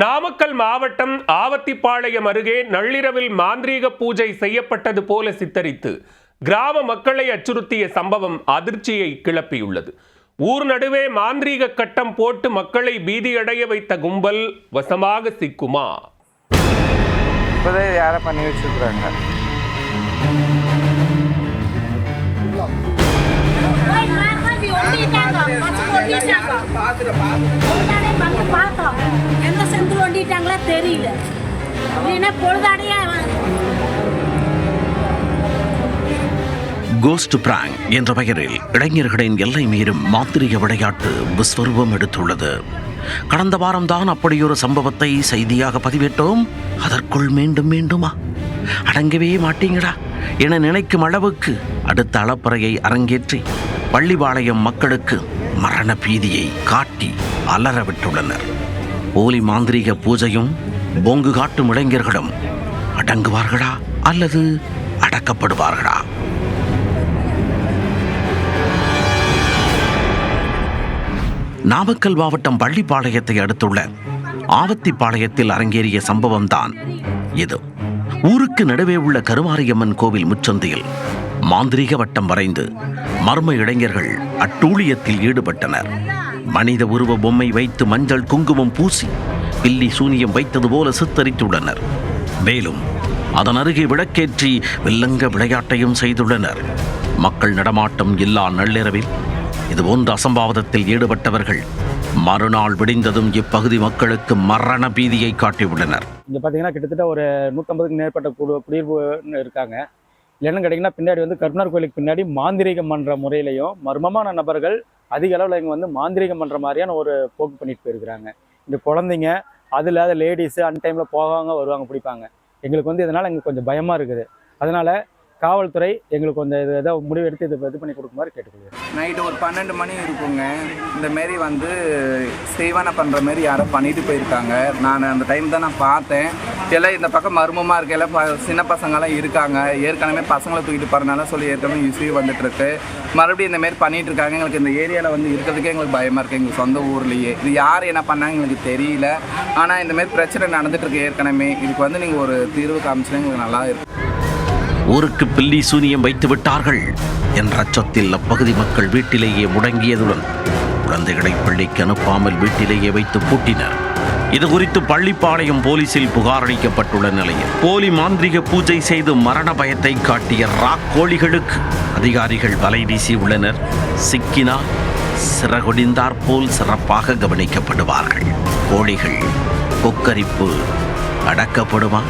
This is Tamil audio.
நாமக்கல் மாவட்டம் ஆவத்திப்பாளையம் அருகே நள்ளிரவில் மாந்திரீக பூஜை செய்யப்பட்டது போல சித்தரித்து கிராம மக்களை அச்சுறுத்திய சம்பவம் அதிர்ச்சியை கிளப்பியுள்ளது. ஊர் நடுவே மாந்திரீக கட்டம் போட்டு மக்களை பீதியடைய வைத்த கும்பல் வசமாக சிக்குமா? யாரை பண்ணி வச்சிருக்காங்க? கோஸ்ட் பிராங்க் என்ற பெயரில் இளைஞர்களின் எல்லை மீறும் மாந்திரிக விளையாட்டு விஸ்வரூபம் எடுத்துள்ளது. கடந்த வாரம்தான் அப்படியொரு சம்பவத்தை செய்தியாக பதிவிட்டோம். அதற்குள் மீண்டுமா அடங்கவே மாட்டீங்களா என நினைக்கும் அளவுக்கு அடுத்த அளப்பறையை அரங்கேற்றி பள்ளிப்பாளையம் மக்களுக்கு மரண பீதியை காட்டி அலறவிட்டுள்ளனர். போலி மாந்திரீக பூஜையும் போங்கு காட்டும் இளைஞர்களும் அடங்குவார்களா அல்லது அடக்கப்படுவார்களா? நாமக்கல் மாவட்டம் பள்ளிப்பாளையத்தை அடுத்துள்ள ஆவத்திப்பாளையத்தில் அரங்கேறிய சம்பவம்தான் இது. ஊருக்கு நடுவே உள்ள கருமாரியம்மன் கோவில் முச்சந்தியில் மாந்திரீக வட்டம் வரைந்து மர்ம இளைஞர்கள் அட்டூழியத்தில் ஈடுபட்டனர். மனித உருவ பொம்மை வைத்து மஞ்சள் குங்குமம் பூசி பில்லி சூனியம் வைத்தது போல சித்தரித்துள்ளனர். மேலும் அதன் அருகே விளக்கேற்றி வில்லங்க விளையாட்டையும் செய்துள்ளனர். மக்கள் நடமாட்டம் இல்லா நள்ளிரவில் இதுபோன்ற அசம்பாவிதத்தில் ஈடுபட்டவர்கள் மறுநாள் விடிந்ததும் இப்பகுதி மக்களுக்கு மரண பீதியை காட்டியுள்ளனர். இங்கே பார்த்தீங்கன்னா கிட்டத்தட்ட ஒரு 150க்கும் மேற்பட்ட குடியிருப்பு இருக்காங்க. இல்லைன்னு கேட்டிங்கன்னா பின்னாடி கருப்பனார் கோயிலுக்கு பின்னாடி மாந்திரீகம் பண்ணுற முறையிலையும் மர்மமான நபர்கள் அதிக அளவில் இங்கே மாந்திரீகம் பண்ணுற மாதிரியான ஒரு போக்கு பண்ணிட்டு போயிருக்கிறாங்க. இந்த குழந்தைங்க அதில் லேடிஸு அன்டைமில் போவாங்க வருவாங்க பிடிப்பாங்க. எங்களுக்கு இதனால் எங்களுக்கு கொஞ்சம் பயமாக இருக்குது. அதனால் காவல்துறை எங்களுக்கு கொஞ்சம் ஏதாவது முடிவு எடுத்து இதை இது பண்ணி கொடுக்குமாறு கேட்டுக்கொள்கிறேன். நைட்டு ஒரு 12 மணி இருக்குங்க. இந்தமாரி செய்வானை பண்ணுற மாரி யாரோ பண்ணிட்டு போயிருக்காங்க. நான் அந்த டைம் தான் நான் பார்த்தேன். எல்லாம் இந்த பக்கம் மர்மமாக இருக்க எல்லாம் சின்ன பசங்களாம் இருக்காங்க. ஏற்கனவே பசங்களை தூக்கிட்டு போகிறனால சொல்லி ஏற்கனவே இஷ்யூ வந்துட்டுருக்கு. மறுபடியும் இந்தமாரி பண்ணிகிட்டு இருக்காங்க. எங்களுக்கு இந்த ஏரியாவில் இருக்கிறதுக்கே எங்களுக்கு பயமாக இருக்குது. எங்களுக்கு சொந்த ஊர்லேயே இது யார் என்ன பண்ணாங்க எங்களுக்கு தெரியல. ஆனால் இந்தமாரி பிரச்சனை நடந்துகிட்ருக்கு ஏற்கனவே. இதுக்கு நீங்கள் ஒரு தீர்வு காமிச்சுன்னா எங்களுக்கு நல்லா இருக்கும். ஊருக்கு பில்லி சூனியம் வைத்து விட்டார்கள் என்ற அச்சத்தில் அப்பகுதி மக்கள் வீட்டிலேயே முடங்கியதுடன் குழந்தைகளை பள்ளிக்கு அனுப்பாமல் வீட்டிலேயே வைத்து பூட்டினர். இது குறித்து பள்ளிப்பாளையம் போலீசில் புகார் அளிக்கப்பட்டுள்ள நிலையில் போலி மாந்திரிக பூஜை செய்து மரண பயத்தை காட்டிய ராக் கோழிகளுக்கு அதிகாரிகள் வலை வீசி உள்ளனர். சிக்கினால் சிறகுடிந்தார் போல் சிறப்பாக கவனிக்கப்படுவார்கள். கோழிகள் கொக்கரிப்பு அடக்கப்படுமா?